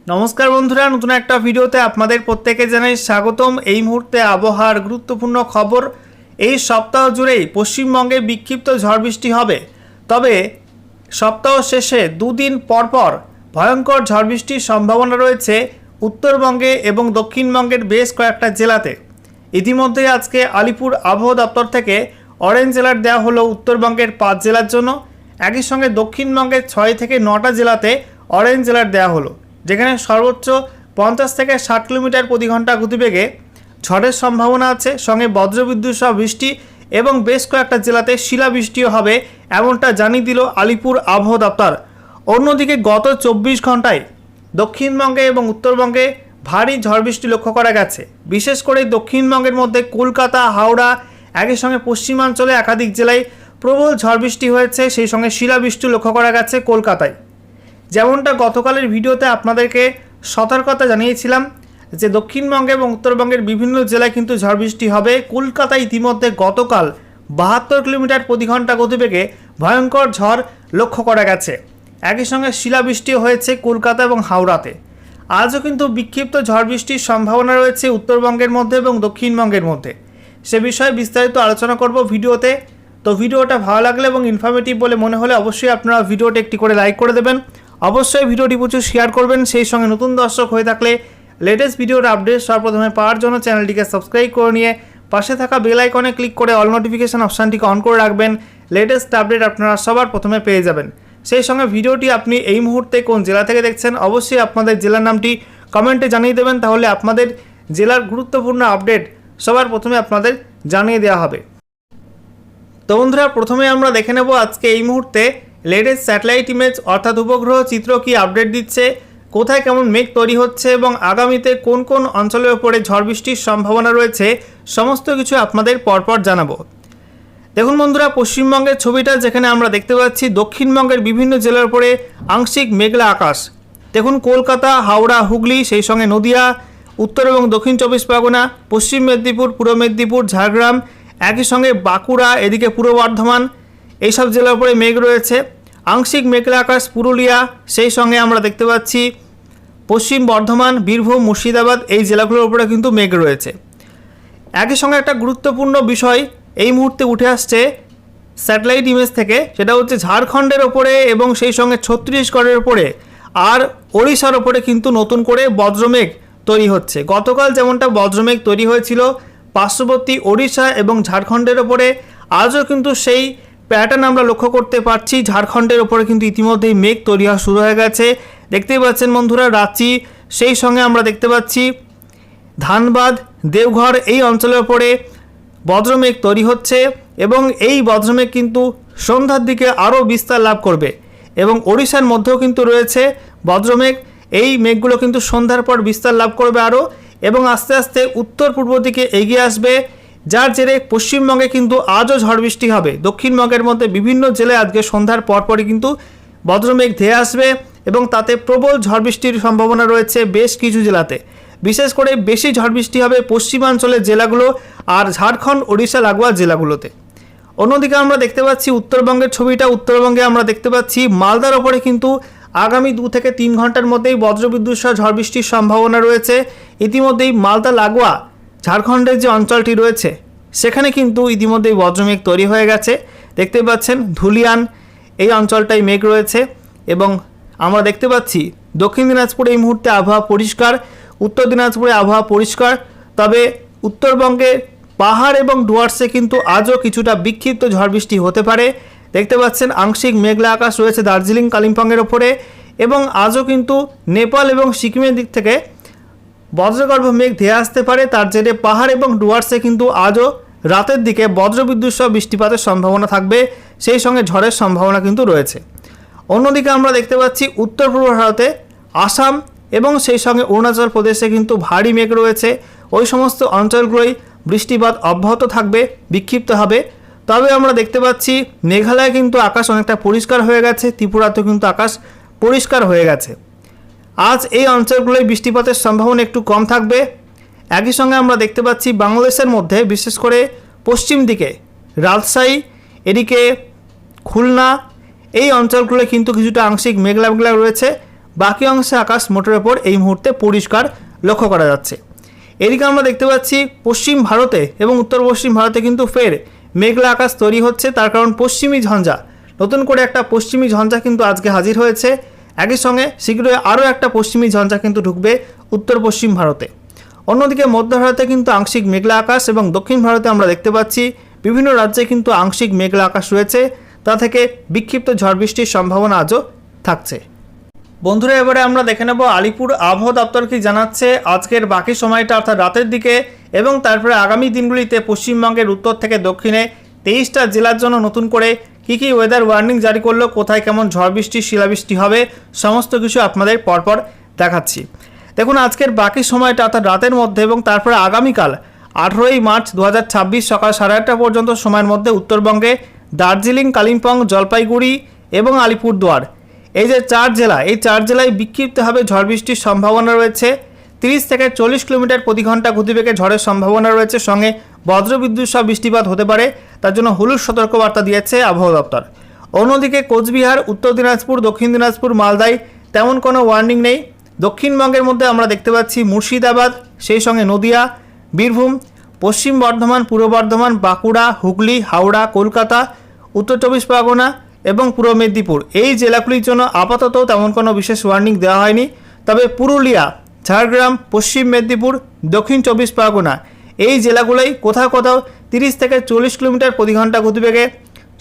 নমস্কার বন্ধুরা, নতুন একটা ভিডিওতে আপনাদের প্রত্যেকে জানাই স্বাগতম। এই মুহূর্তে আবহাওয়ার গুরুত্বপূর্ণ খবর। এই সপ্তাহ জুড়েই পশ্চিমবঙ্গে বিক্ষিপ্ত ঝড় বৃষ্টি হবে, তবে সপ্তাহ শেষে দুদিন পরপর ভয়ঙ্কর ঝড় বৃষ্টির সম্ভাবনা রয়েছে উত্তরবঙ্গে এবং দক্ষিণবঙ্গের বেশ কয়েকটা জেলাতে। ইতিমধ্যে আজকে আলিপুর আবহাওয়া দপ্তর থেকে অরেঞ্জ অ্যালার্ট দেওয়া হলো উত্তরবঙ্গের 5 জেলার জন্য। একই সঙ্গে দক্ষিণবঙ্গের 6 থেকে 9টা জেলাতে অরেঞ্জ অ্যালার্ট দেওয়া হলো, যেখানে সর্বোচ্চ 50 থেকে 60 কিলোমিটার প্রতি ঘন্টা গতিবেগে ঝড়ের সম্ভাবনা আছে। সঙ্গে বজ্রবিদ্যুৎ সহ বৃষ্টি এবং বেশ কয়েকটা জেলাতে শিলাবৃষ্টিও হবে, এমনটা জানিয়ে দিল আলিপুর আবহাওয়া দপ্তর। অন্যদিকে গত 24 ঘন্টায় দক্ষিণবঙ্গে এবং উত্তরবঙ্গে ভারী ঝড় বৃষ্টি লক্ষ্য করা গেছে। বিশেষ করে দক্ষিণবঙ্গের মধ্যে কলকাতা, হাওড়া, একই সঙ্গে পশ্চিমাঞ্চলে একাধিক জেলায় প্রবল ঝড় বৃষ্টি হয়েছে। সেই সঙ্গে শিলাবৃষ্টি লক্ষ্য করা গেছে কলকাতায়। যেমনটা গতকালের ভিডিওতে আপনাদেরকে সতর্কতা জানিয়েছিলাম যে দক্ষিণবঙ্গে এবং উত্তরবঙ্গের বিভিন্ন জেলায় কিন্তু ঝড় বৃষ্টি হবে। কলকাতায় ইতিমধ্যে গতকাল 72 কিলোমিটার প্রতি ঘন্টা গতিবেগে ভয়ঙ্কর ঝড় লক্ষ্য করা গেছে। একই সঙ্গে শিলাবৃষ্টিও হয়েছে কলকাতা এবং হাওড়াতে। আজও কিন্তু বিক্ষিপ্ত ঝড় বৃষ্টির সম্ভাবনা রয়েছে উত্তরবঙ্গের মধ্যে এবং দক্ষিণবঙ্গের মধ্যে। সে বিষয়ে বিস্তারিত আলোচনা করব ভিডিওতে। তো ভিডিওটা ভালো লাগলে এবং ইনফরমেটিভ বলে মনে হলে অবশ্যই আপনারা ভিডিওটা একটি করে লাইক করে দেবেন। অবশ্যই ভিডিওটি প্রচুর শেয়ার করবেন। সেই সঙ্গে নতুন দর্শক হয়ে থাকলে লেটেস্ট ভিডিওর আপডেট সর্বপ্রথমে পাওয়ার জন্য চ্যানেলটিকে সাবস্ক্রাইব করে নিয়ে পাশে থাকা বেল আইকনে ক্লিক করে অল নোটিফিকেশন অপশানটিকে অন করে রাখবেন। লেটেস্ট আপডেট আপনারা সবার প্রথমে পেয়ে যাবেন। সেই সঙ্গে ভিডিওটি আপনি এই মুহূর্তে কোন জেলা থেকে দেখছেন অবশ্যই আপনাদের জেলার নামটি কমেন্টে জানিয়ে দেবেন, তাহলে আপনাদের জেলার গুরুত্বপূর্ণ আপডেট সবার প্রথমে আপনাদের জানিয়ে দেওয়া হবে। তো বন্ধুরা, প্রথমে আমরা দেখে নেব আজকে এই মুহূর্তে লেটেস্ট স্যাটেলাইট ইমেজ অর্থাৎ উপগ্রহ চিত্র কি আপডেট দিচ্ছে, কোথায় কেমন মেঘ তৈরি হচ্ছে এবং আগামীতে কোন কোন অঞ্চলের উপরে ঝড় বৃষ্টির সম্ভাবনা রয়েছে, সমস্ত কিছু আপনাদের পরপর জানাবো। দেখুন বন্ধুরা, পশ্চিমবঙ্গের ছবিটা যেখানে আমরা দেখতে পাচ্ছি দক্ষিণবঙ্গের বিভিন্ন জেলার উপরে আংশিক মেঘলা আকাশ। দেখুন কলকাতা, হাওড়া, হুগলি, সেই সঙ্গে নদিয়া, উত্তর এবং দক্ষিণ 24 পরগনা, পশ্চিম মেদিনীপুর, পূর্ব মেদিনীপুর, ঝাড়গ্রাম, একই সঙ্গে বাঁকুড়া, এদিকে পূর্ব বর্ধমান, এইসব জেলার উপরে মেঘ রয়েছে। আংশিক মেঘলা আকাশ পুরুলিয়া, সেই সঙ্গে আমরা দেখতে পাচ্ছি পশ্চিম বর্ধমান, বীরভূম, মুর্শিদাবাদ, এই জেলাগুলোর উপরে কিন্তু মেঘ রয়েছে। একই সঙ্গে একটা গুরুত্বপূর্ণ বিষয় এই মুহূর্তে উঠে আসছে স্যাটেলাইট ইমেজ থেকে, সেটা হচ্ছে ঝাড়খণ্ডের ওপরে এবং সেই সঙ্গে ছত্তিশগড়ের ওপরে আর ওড়িশার ওপরে কিন্তু নতুন করে বজ্রমেঘ তৈরি হচ্ছে। গতকাল যেমনটা বজ্রমেঘ তৈরি হয়েছিল পার্শ্ববর্তী ওড়িশা এবং ঝাড়খণ্ডের ওপরে, আজও কিন্তু সেই প্যাটার্ন আমরা লক্ষ্য করতে পারছি। ঝাড়খণ্ডের ওপরে কিন্তু ইতিমধ্যেই মেঘ তৈরি হওয়া শুরু হয়ে গেছে। দেখতেই পাচ্ছেন বন্ধুরা, রাঁচি, সেই সঙ্গে আমরা দেখতে পাচ্ছি ধানবাদ, দেওঘর, এই অঞ্চলের ওপরে বজ্রমেঘ তৈরি হচ্ছে এবং এই বজ্রমেঘ কিন্তু সন্ধ্যার দিকে আরও বিস্তার লাভ করবে এবং ওড়িশার মধ্যেও কিন্তু রয়েছে বজ্রমেঘ। এই মেঘগুলো কিন্তু সন্ধ্যার পর বিস্তার লাভ করবে আরও এবং আস্তে আস্তে উত্তর পূর্ব দিকে এগিয়ে আসবে, যার জেরে পশ্চিমবঙ্গে কিন্তু আজও ঝড় বৃষ্টি হবে। দক্ষিণবঙ্গের মধ্যে বিভিন্ন জেলায় আজকে সন্ধ্যার পরপরই কিন্তু বজ্রমেঘ ধেয়ে আসবে এবং তাতে প্রবল ঝড় বৃষ্টির সম্ভাবনা রয়েছে বেশ কিছু জেলাতে। বিশেষ করে বেশি ঝড় বৃষ্টি হবে পশ্চিমাঞ্চলের জেলাগুলো আর ঝাড়খণ্ড, ওড়িশা লাগোয়া জেলাগুলোতে। অন্যদিকে আমরা দেখতে পাচ্ছি উত্তরবঙ্গের ছবিটা। উত্তরবঙ্গে আমরা দেখতে পাচ্ছি মালদার ওপরে কিন্তু আগামী 2 থেকে 3 ঘন্টার মধ্যেই বজ্রবিদ্যুৎ সহ ঝড় বৃষ্টির সম্ভাবনা রয়েছে। ইতিমধ্যেই মালদা লাগোয়া ঝাড়খণ্ডের যে অঞ্চলটি রয়েছে সেখানে কিন্তু ইতিমধ্যেই বজ্রমেঘ তৈরি হয়ে গেছে। দেখতে পাচ্ছেন ধুলিয়ান, এই অঞ্চলটাই মেঘ রয়েছে এবং আমরা দেখতে পাচ্ছি দক্ষিণ দিনাজপুরে এই মুহূর্তে আবহাওয়া পরিষ্কার, উত্তর দিনাজপুরে আবহাওয়া পরিষ্কার। তবে উত্তরবঙ্গে পাহাড় এবং ডুয়ার্সে কিন্তু আজও কিছুটা বিক্ষিপ্ত ঝড় বৃষ্টি হতে পারে। দেখতে পাচ্ছেন আংশিক মেঘলা আকাশ রয়েছে দার্জিলিং, কালিম্পংয়ের ওপরে এবং আজও কিন্তু নেপাল এবং সিকিমের দিক থেকে বজ্রগর্ভ মেঘ ধেয়ে আসতে পারে। তার জেরে পাহাড় এবং ডুয়ার্সে কিন্তু আজও রাতের দিকে বজ্রবিদ্যুৎ সহ বৃষ্টিপাতের সম্ভাবনা থাকবে, সেই সঙ্গে ঝড়ের সম্ভাবনা কিন্তু রয়েছে। অন্যদিকে আমরা দেখতে পাচ্ছি উত্তর পূর্ব ভারতে আসাম এবং সেই সঙ্গে অরুণাচল প্রদেশে কিন্তু ভারী মেঘ রয়েছে। ওই সমস্ত অঞ্চলগুলোই বৃষ্টিপাত অব্যাহত থাকবে, বিক্ষিপ্ত হবে। তবে আমরা দেখতে পাচ্ছি মেঘালয়ে কিন্তু আকাশ অনেকটা পরিষ্কার হয়ে গেছে, ত্রিপুরাতেও কিন্তু আকাশ পরিষ্কার হয়ে গেছে। আজ এই অঞ্চলগুলোয় বৃষ্টিপাতের সম্ভাবনা একটু কম থাকবে। একই সঙ্গে আমরা দেখতে পাচ্ছি বাংলাদেশের মধ্যে বিশেষ করে পশ্চিম দিকে রাজশাহী, এদিকে খুলনা, এই অঞ্চলগুলো কিন্তু কিছুটা আংশিক মেঘলা মেঘলা রয়েছে। বাকি অংশে আকাশ মোটের ওপর এই মুহূর্তে পরিষ্কার লক্ষ্য করা যাচ্ছে। এদিকে আমরা দেখতে পাচ্ছি পশ্চিম ভারতে এবং উত্তর পশ্চিম ভারতে কিন্তু ফের মেঘলা আকাশ তৈরি হচ্ছে। তার কারণ পশ্চিমী ঝঞ্ঝা, নতুন করে একটা পশ্চিমী ঝঞ্ঝা কিন্তু আজকে হাজির হয়েছে। একই সঙ্গে শীঘ্রই আরও একটা পশ্চিমী ঝঞ্ঝা কিন্তু ঢুকবে উত্তর পশ্চিম ভারতে। অন্যদিকে মধ্য ভারতে কিন্তু আংশিক মেঘলা আকাশ এবং দক্ষিণ ভারতে আমরা দেখতে পাচ্ছি বিভিন্ন রাজ্যে কিন্তু আংশিক মেঘলা আকাশ রয়েছে। তা থেকে বিক্ষিপ্ত ঝড় বৃষ্টির সম্ভাবনা আজও থাকছে। বন্ধুরা, এবারে আমরা দেখে নেব আলিপুর আবহাওয়া দপ্তর কি জানাচ্ছে আজকের বাকি সময়টা অর্থাৎ রাতের দিকে এবং তারপরে আগামী দিনগুলিতে পশ্চিমবঙ্গের উত্তর থেকে দক্ষিণে 23টা জেলার জন্য নতুন করে কী ওয়েদার ওয়ার্নিং জারি করলো, কোথায় কেমন ঝড় বৃষ্টি শিলাবৃষ্টি হবে, সমস্ত কিছু আপনাদের পরপর দেখাচ্ছি। দেখুন, আজকের বাকি সময়টা অর্থাৎ রাতের মধ্যে এবং তারপরে আগামীকাল 18ই মার্চ 2026 সকাল 8:30 পর্যন্ত সময়ের মধ্যে উত্তরবঙ্গে দার্জিলিং, কালিম্পং, জলপাইগুড়ি এবং আলিপুরদুয়ার এই যে 4 জেলা, এই 4 জেলায় বিক্ষিপ্তভাবে ঝড় বৃষ্টির সম্ভাবনা রয়েছে। 30 থেকে 40 কিলোমিটার প্রতি ঘন্টা গতিবেগে ঝড়ের সম্ভাবনা রয়েছে, সঙ্গে বজ্রবিদ্যুৎ সহ বৃষ্টিপাত হতে পারে। তার জন্য হলুদ সতর্কবার্তা দিয়েছে আবহাওয়া দপ্তর। অন্যদিকে কোচবিহার, উত্তর দিনাজপুর, দক্ষিণ দিনাজপুর, মালদায় তেমন কোনো ওয়ার্নিং নেই। দক্ষিণবঙ্গের মধ্যে আমরা দেখতে পাচ্ছি মুর্শিদাবাদ, সেই সঙ্গে নদিয়া, বীরভূম, পশ্চিম বর্ধমান, পূর্ব বর্ধমান, বাঁকুড়া, হুগলি, হাওড়া, কলকাতা, উত্তর 24 পরগনা এবং পূর্ব মেদিনীপুর এই জেলাগুলির জন্য আপাতত তেমন কোনো বিশেষ ওয়ার্নিং দেওয়া হয়নি। তবে পুরুলিয়া, ঝাড়গ্রাম, পশ্চিম মেদিনীপুর, দক্ষিণ 24 পরগনা এই জেলাগুলোই কোথাও কোথাও 30 থেকে 40 কিলোমিটার প্রতি ঘন্টা গতিবেগে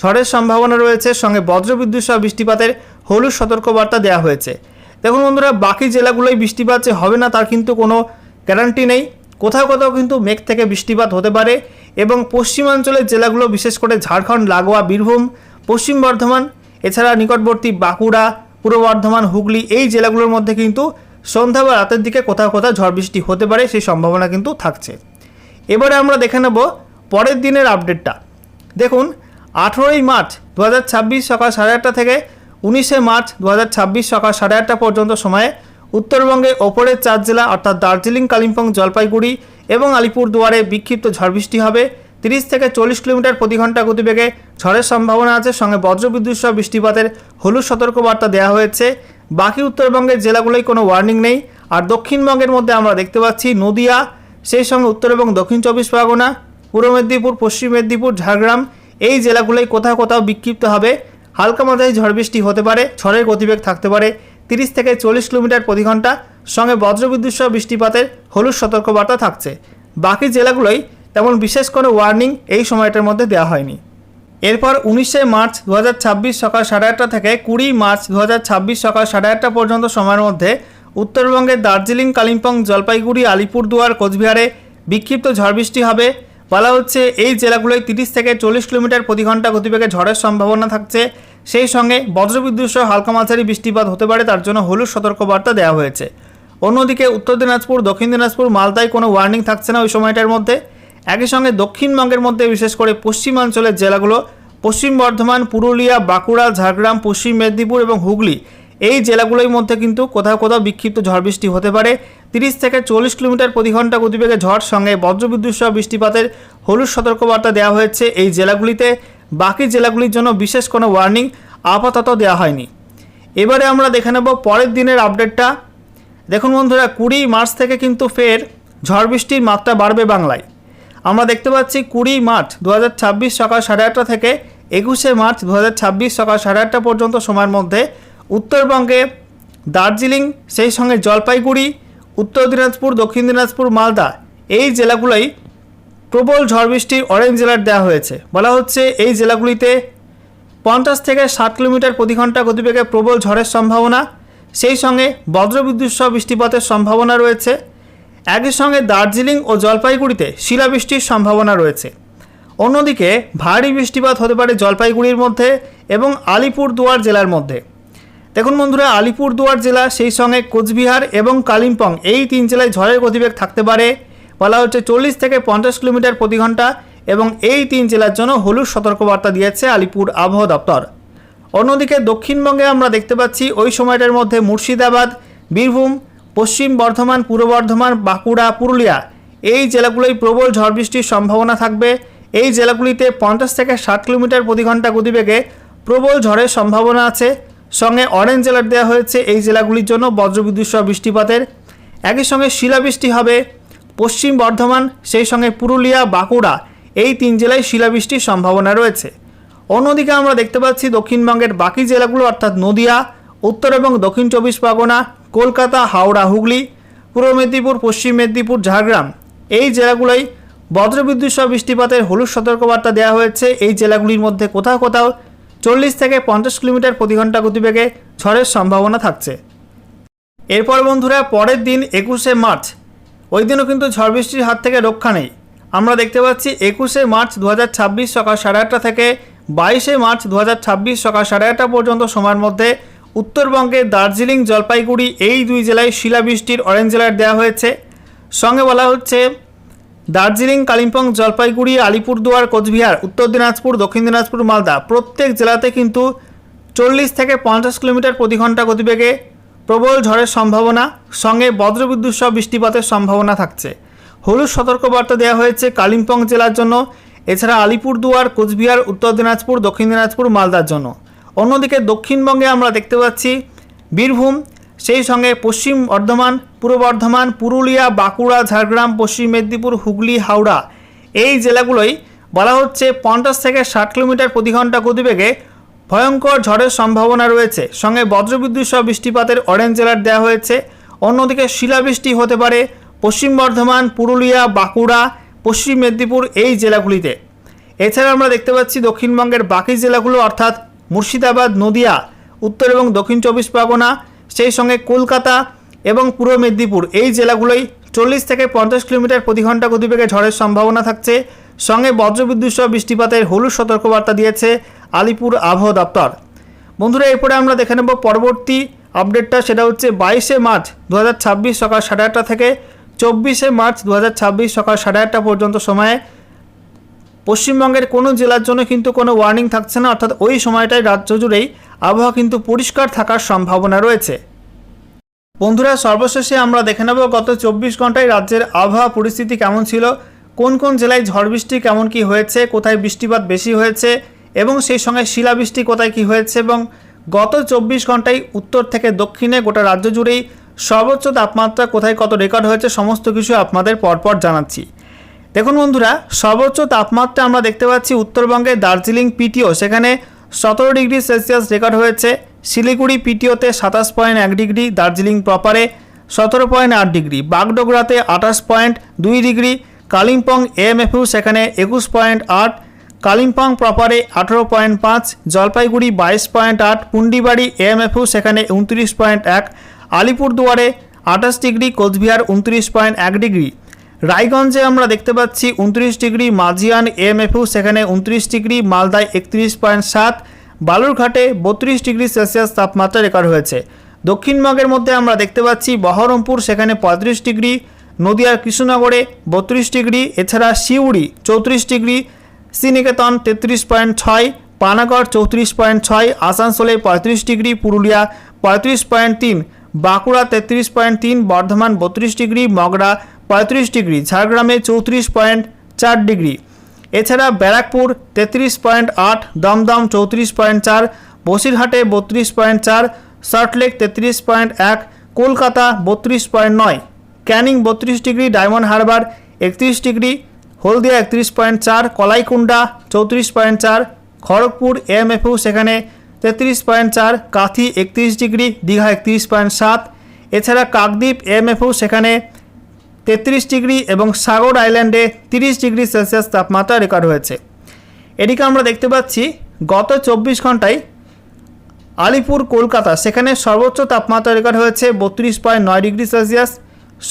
ঝড়ের সম্ভাবনা রয়েছে, সঙ্গে বজ্রবিদ্যুৎ সহ বৃষ্টিপাতের হলুদ সতর্কবার্তা দেওয়া হয়েছে। দেখুন বন্ধুরা, বাকি জেলাগুলোই বৃষ্টিপাত যে হবে না তার কিন্তু কোনো গ্যারান্টি নেই। কোথাও কোথাও কিন্তু মেঘ থেকে বৃষ্টিপাত হতে পারে এবং পশ্চিমাঞ্চলের জেলাগুলো বিশেষ করে ঝাড়খণ্ড লাগোয়া বীরভূম, পশ্চিম বর্ধমান, এছাড়া নিকটবর্তী বাঁকুড়া, পূর্ব বর্ধমান, হুগলি এই জেলাগুলোর মধ্যে কিন্তু সন্ধ্যা বা রাতের দিকে কোথাও কোথাও ঝড় বৃষ্টি হতে পারে, সেই সম্ভাবনা কিন্তু থাকছে। এবারে আমরা দেখে নেব পরের দিনের আপডেটটা। দেখুন, 18ই মার্চ 2026 সকাল 8:30 থেকে 19শে মার্চ 2026 সকাল 8:30 পর্যন্ত সময়ে উত্তরবঙ্গে ওপরের 4 জেলা অর্থাৎ দার্জিলিং, কালিম্পং, জলপাইগুড়ি এবং আলিপুরদুয়ারে বিক্ষিপ্ত ঝড় বৃষ্টি হবে। 30 থেকে 40 কিলোমিটার প্রতি ঘন্টা গতিবেগে ঝড়ের সম্ভাবনা আছে, সঙ্গে বজ্রবিদ্যুৎ সহ বৃষ্টিপাতের হলুদ সতর্কবার্তা দেওয়া হয়েছে। বাকি উত্তরবঙ্গের জেলাগুলোই কোনো ওয়ার্নিং নেই। আর দক্ষিণবঙ্গের মধ্যে আমরা দেখতে পাচ্ছি নদিয়া, সেই সঙ্গে উত্তর এবং দক্ষিণ 24 পরগনা, পূর্ব মেদিনীপুর, পশ্চিম মেদিনীপুর, ঝাড়গ্রাম এই জেলাগুলোই কোথাও কোথাও বিক্ষিপ্ত হবে হালকা মাঝারি ঝড় বৃষ্টি হতে পারে। ঝড়ের গতিবেগ থাকতে পারে 30 থেকে 40 কিলোমিটার প্রতি ঘন্টা, সঙ্গে বজ্রবিদ্যুৎ সহ বৃষ্টিপাতের হলুদ সতর্কবার্তা থাকছে। বাকি জেলাগুলোই তেমন বিশেষ কোনো ওয়ার্নিং এই সময়টার মধ্যে দেওয়া হয়নি। এরপর 19শে মার্চ 2026 সকাল 8:30 থেকে 20 মার্চ 2026 সকাল 8:30 পর্যন্ত সময়ের মধ্যে উত্তরবঙ্গের দার্জিলিং, কালিম্পং, জলপাইগুড়ি, আলিপুরদুয়ার, কোচবিহারে বিক্ষিপ্ত ঝড় বৃষ্টি হবে। বলা হচ্ছে এই জেলাগুলোয় 30 থেকে 40 কিলোমিটার প্রতি ঘন্টা গতিবেগে ঝড়ের সম্ভাবনা থাকছে, সেই সঙ্গে বজ্রবিদ্যুৎ সহ হালকা মাঝারি বৃষ্টিপাত হতে পারে, তার জন্য হলুদ সতর্কবার্তা দেওয়া হয়েছে। অন্যদিকে উত্তর দিনাজপুর, দক্ষিণ দিনাজপুর, মালদায় কোনো ওয়ার্নিং থাকছে না ওই সময়টার মধ্যে। একই সঙ্গে দক্ষিণবঙ্গের মধ্যে বিশেষ করে পশ্চিমাঞ্চলের জেলাগুলো পশ্চিম বর্ধমান, পুরুলিয়া, বাঁকুড়া, ঝাড়গ্রাম, পশ্চিম মেদিনীপুর এবং হুগলি এই জেলাগুলোর মধ্যে কিন্তু কোথাও কোথাও বিক্ষিপ্ত ঝড় বৃষ্টি হতে পারে। 30 থেকে 40 কিলোমিটার প্রতি ঘন্টা গতিবেগে ঝড়, সঙ্গে বজ্রবিদ্যুৎ সহ বৃষ্টিপাতের হলুদ সতর্কবার্তা দেওয়া হয়েছে এই জেলাগুলিতে। বাকি জেলাগুলির জন্য বিশেষ কোনো ওয়ার্নিং আপাতত দেওয়া হয়নি। এবারে আমরা দেখে নেব পরের দিনের আপডেটটা। দেখুন বন্ধুরা, 20 মার্চ থেকে কিন্তু ফের ঝড় বৃষ্টির মাত্রা বাড়বে বাংলায়। আমরা দেখতে পাচ্ছি 20 মার্চ 2026 সকাল 8:30 থেকে 21শে মার্চ 2026 সকাল 8:30 পর্যন্ত সময়ের মধ্যে উত্তরবঙ্গে দার্জিলিং, সেই সঙ্গে জলপাইগুড়ি, উত্তর দিনাজপুর, দক্ষিণ দিনাজপুর, মালদা এই জেলাগুলোই প্রবল ঝড় বৃষ্টির অরেঞ্জ অ্যালার্ট দেওয়া হয়েছে। বলা হচ্ছে এই জেলাগুলিতে 50 থেকে 60 কিলোমিটার প্রতি ঘন্টা গতিবেগে প্রবল ঝড়ের সম্ভাবনা, সেই সঙ্গে বজ্রবিদ্যুৎ সহ বৃষ্টিপাতের সম্ভাবনা রয়েছে। একই সঙ্গে দার্জিলিং ও জলপাইগুড়িতে শিলাবৃষ্টির সম্ভাবনা রয়েছে। অন্যদিকে ভারী বৃষ্টিপাত হতে পারে জলপাইগুড়ির মধ্যে এবং আলিপুরদুয়ার জেলার মধ্যে। দেখুন বন্ধুরা, আলিপুরদুয়ার জেলা, সেই সঙ্গে কোচবিহার এবং কালিম্পং এই 3 জেলায় ঝড়ের গতিবেগ থাকতে পারে। বলা হচ্ছে 40 থেকে 50 কিলোমিটার প্রতি ঘন্টা এবং এই 3 জেলার জন্য হলুদ সতর্কবার্তা দিয়েছে আলিপুর আবহাওয়া দপ্তর। অন্যদিকে দক্ষিণবঙ্গে আমরা দেখতে পাচ্ছি ওই সময়টার মধ্যে মুর্শিদাবাদ, বীরভূম, পশ্চিম বর্ধমান, পূর্ব বর্ধমান, বাঁকুড়া, পুরুলিয়া এই জেলাগুলোই প্রবল ঝড় বৃষ্টির সম্ভাবনা থাকবে। এই জেলাগুলিতে 50 থেকে 60 কিলোমিটার প্রতি ঘন্টা গতিবেগে প্রবল ঝড়ের সম্ভাবনা আছে, সঙ্গে অরেঞ্জ অ্যালার্ট দেওয়া হয়েছে এই জেলাগুলির জন্য বজ্রবিদ্যুৎ সহ বৃষ্টিপাতের। একই সঙ্গে শিলাবৃষ্টি হবে পশ্চিম বর্ধমান, সেই সঙ্গে পুরুলিয়া, বাঁকুড়া, এই 3 জেলায় শিলাবৃষ্টির সম্ভাবনা রয়েছে। অন্যদিকে আমরা দেখতে পাচ্ছি দক্ষিণবঙ্গের বাকি জেলাগুলো অর্থাৎ নদিয়া, উত্তর এবং দক্ষিণ 24 পরগনা, কলকাতা, হাওড়া, হুগলি, পূর্ব মেদিনীপুর, পশ্চিম মেদিনীপুর, ঝাড়গ্রাম, এই জেলাগুলোই বজ্রবিদ্যুৎ সহ বৃষ্টিপাতের হলুদ সতর্কবার্তা দেওয়া হয়েছে। এই জেলাগুলির মধ্যে কোথাও কোথাও 40 থেকে 50 কিলোমিটার প্রতি ঘন্টা গতিবেগে ঝড়ের সম্ভাবনা থাকছে। এরপর বন্ধুরা পরের দিন 21শে মার্চ, ওই দিনও কিন্তু ঝড় বৃষ্টির হাত থেকে রক্ষা নেই। আমরা দেখতে পাচ্ছি 21শে মার্চ 2026 সকাল 8:30 থেকে 22শে মার্চ 2026 সকাল 8:30 পর্যন্ত সময়ের মধ্যে উত্তরবঙ্গের দার্জিলিং, জলপাইগুড়ি, এই 2 জেলায় শিলাবৃষ্টির অরেঞ্জ অ্যালার্ট দেওয়া হয়েছে। সঙ্গে বলা হচ্ছে দার্জিলিং, কালিম্পং, জলপাইগুড়ি, আলিপুরদুয়ার, কোচবিহার, উত্তর দিনাজপুর, দক্ষিণ দিনাজপুর, মালদা, প্রত্যেক জেলাতে কিন্তু 40 থেকে 50 কিলোমিটার প্রতি ঘন্টা গতিবেগে প্রবল ঝড়ের সম্ভাবনা, সঙ্গে বজ্রবিদ্যুৎ সহ বৃষ্টিপাতের সম্ভাবনা থাকছে। হলুদ সতর্কবার্তা দেওয়া হয়েছে কালিম্পং জেলার জন্য, এছাড়া আলিপুরদুয়ার, কোচবিহার, উত্তর দিনাজপুর, দক্ষিণ দিনাজপুর, মালদার জন্য। অন্যদিকে দক্ষিণবঙ্গে আমরা দেখতে পাচ্ছি বীরভূম, সেই সঙ্গে পশ্চিম বর্ধমান, পূর্ব বর্ধমান, পুরুলিয়া, বাঁকুড়া, ঝাড়গ্রাম, পশ্চিম মেদিনীপুর, হুগলি, হাওড়া, এই জেলাগুলোই বলা হচ্ছে 50 থেকে 60 কিলোমিটার প্রতি ঘন্টা গতিবেগে ভয়ঙ্কর ঝড়ের সম্ভাবনা রয়েছে। সঙ্গে বজ্রবিদ্যুৎ সহ বৃষ্টিপাতের অরেঞ্জ অ্যালার্ট দেওয়া হয়েছে। অন্যদিকে শিলাবৃষ্টি হতে পারে পশ্চিম বর্ধমান, পুরুলিয়া, বাঁকুড়া, পশ্চিম মেদিনীপুর, এই জেলাগুলিতে। এছাড়া আমরা দেখতে পাচ্ছি দক্ষিণবঙ্গের বাকি জেলাগুলো অর্থাৎ মুর্শিদাবাদ, নদিয়া, উত্তর এবং দক্ষিণ 24 পরগনা, সেই সঙ্গে কলকাতা এবং পূর্ব মেদিনীপুর, এই জেলাগুলোই 40 থেকে 50 কিলোমিটার প্রতি ঘন্টা গতিবেগে ঝড়ের সম্ভাবনা থাকছে। সঙ্গে বজ্রবিদ্যুৎ সহ বৃষ্টিপাতের হলুদ সতর্কবার্তা দিয়েছে আলিপুর আবহাওয়া দপ্তর। বন্ধুরা এরপরে আমরা দেখে নেব পরবর্তী আপডেটটা, সেটা হচ্ছে 22শে মার্চ 2026 সকাল 8:30 থেকে 24শে মার্চ 2026 সকাল 8:30 পর্যন্ত সময়ে পশ্চিমবঙ্গের কোনো জেলার জন্য কিন্তু কোনো ওয়ার্নিং থাকছে না, অর্থাৎ ওই সময়টায় রাজ্য জুড়েই আবহাওয়া কিন্তু পরিষ্কার থাকার সম্ভাবনা রয়েছে। বন্ধুরা সর্বশেষে আমরা দেখে নেব গত 24 ঘন্টায় রাজ্যের আবহাওয়া পরিস্থিতি কেমন ছিল, কোন কোন জেলায় ঝড় বৃষ্টি কেমন কি হয়েছে, কোথায় বৃষ্টিপাত বেশি হয়েছে এবং সেই সঙ্গে শিলাবৃষ্টি কোথায় কি হয়েছে, এবং গত 24 ঘন্টায় উত্তর থেকে দক্ষিণে গোটা রাজ্য জুড়েই সর্বোচ্চ তাপমাত্রা কোথায় কত রেকর্ড হয়েছে সমস্ত কিছু আপনাদের পরপর জানাচ্ছি। দেখুন বন্ধুরা, সর্বোচ্চ তাপমাত্রা আমরা দেখতে পাচ্ছি উত্তরবঙ্গের দার্জিলিং পিটিও, সেখানে 17 ডিগ্রি সেলসিয়াস রেকর্ড হয়েছে। শিলিগুড়ি পিটিওতে 27.1 ডিগ্রি, দার্জিলিং প্রপারে 17.8 ডিগ্রি, বাগডোগরাতে 28.2 ডিগ্রি, কালিম্পং এএমএফইউ সেখানে 21.8, কালিম্পং প্রপারে 18.5, জলপাইগুড়ি 22.8, পুন্ডিবাড়ি এএমএফইউ সেখানে 29.1, আলিপুরদুয়ারে 28 ডিগ্রি, কোচবিহার 29.1 ডিগ্রি, রায়গঞ্জে আমরা দেখতে পাচ্ছি 29 ডিগ্রি, মাঝিয়ান এএমএফইউ সেখানে 29 ডিগ্রি, মালদায় 31.7, বালুরঘাটে 32 ডিগ্রি সেলসিয়াস তাপমাত্রা রেকর্ড হয়েছে। দক্ষিণবঙ্গের মধ্যে আমরা দেখতে পাচ্ছি বহরমপুর সেখানে 35 ডিগ্রি, নদিয়ার কৃষ্ণনগরে 32 ডিগ্রি, এছাড়া সিউড়ি 34 ডিগ্রি, শ্রীনিকেতন 33.6, পানাগড় 34.6, আসানসোলে 35 degree, Purulia 35.3, Bankura 33.3, Bardhaman 32 degree, Magra 35 degree, ঝাড়গ্রামে 34.4 ডিগ্রি, এছাড়া ব্যারাকপুর 33.8, দমদম 34.4, বসিরহাটে 32.4, Salt Lake 33.1, Kolkata 32.9, Canning 32 degree, Diamond Harbour 31 degree, Haldia 31.4, Kalaikunda 34.4, Kharagpur AMFU সেখানে 33.4, কাথি 31 ডিগ্রি, দীঘা 31.7, এছাড়া কাকদ্বীপ এএমএফইউ সেখানে 33 ডিগ্রি এবং সাগর আইল্যান্ডে 30 ডিগ্রি সেলসিয়াস তাপমাত্রা রেকর্ড হয়েছে। এদিকে আমরা দেখতে পাচ্ছি গত 24 ঘন্টায় আলিপুর কলকাতা সেখানে সর্বোচ্চ তাপমাত্রা রেকর্ড হয়েছে 32.9 ডিগ্রি সেলসিয়াস,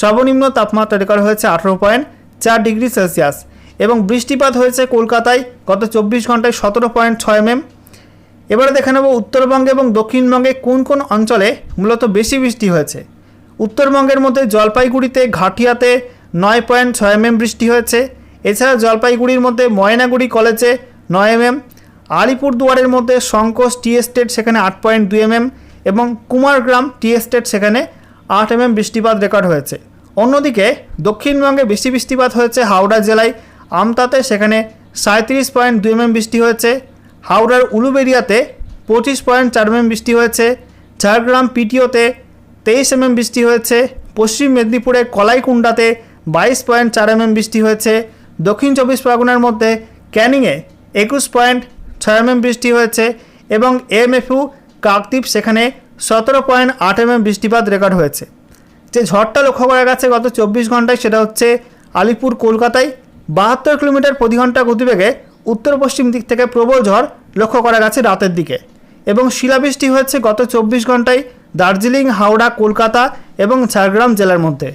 সর্বনিম্ন তাপমাত্রা রেকর্ড হয়েছে 18.4 ডিগ্রি সেলসিয়াস এবং বৃষ্টিপাত হয়েছে কলকাতায় গত 24 ঘন্টায় 17.6 mm। এবারে দেখে নেব উত্তরবঙ্গে এবং দক্ষিণবঙ্গে কোন কোন অঞ্চলে মূলত বেশি বৃষ্টি হয়েছে। উত্তরবঙ্গের মধ্যে জলপাইগুড়িতে ঘাটিয়াতে 9.6 mm বৃষ্টি হয়েছে, এছাড়া জলপাইগুড়ির মধ্যে ময়নাগুড়ি কলেজে 9 mm, আলিপুরদুয়ারের মধ্যে শঙ্কোস টি এস্টেট সেখানে 8.2 mm এবং কুমারগ্রাম টি এস্টেট সেখানে 8 mm বৃষ্টিপাত রেকর্ড হয়েছে। অন্যদিকে দক্ষিণবঙ্গে বেশি বৃষ্টিপাত হয়েছে হাওড়া জেলায় আমতাতে, সেখানে 37.2 mm বৃষ্টি হয়েছে। হাওড়ার উলুবেড়িয়াতে 25.4 mm বৃষ্টি হয়েছে। ঝাড়গ্রাম পিটিওতে 23 mm বৃষ্টি হয়েছে। পশ্চিম মেদিনীপুরের কলাইকুণ্ডাতে 22.4 mm বৃষ্টি হয়েছে। দক্ষিণ 24 পরগনার মধ্যে ক্যানিংয়ে 21.6 mm বৃষ্টি হয়েছে এবং এমএফইউ কাকদ্বীপ সেখানে 17.8 mm বৃষ্টিপাত রেকর্ড হয়েছে। যে ঝড়টা লক্ষ্য করা গেছে গত 24 ঘন্টায় সেটা হচ্ছে আলিপুর কলকাতায় 72 কিলোমিটার প্রতি ঘন্টা গতিবেগে উত্তর পশ্চিম দিক থেকে প্রবল ঝড় লক্ষ্য করা গেছে রাতের দিকে। এবং শিলাবৃষ্টি হয়েছে গত 24 ঘন্টায় দার্জিলিং, হাওড়া, কলকাতা এবং ঝাড়গ্রাম জেলার মধ্যে।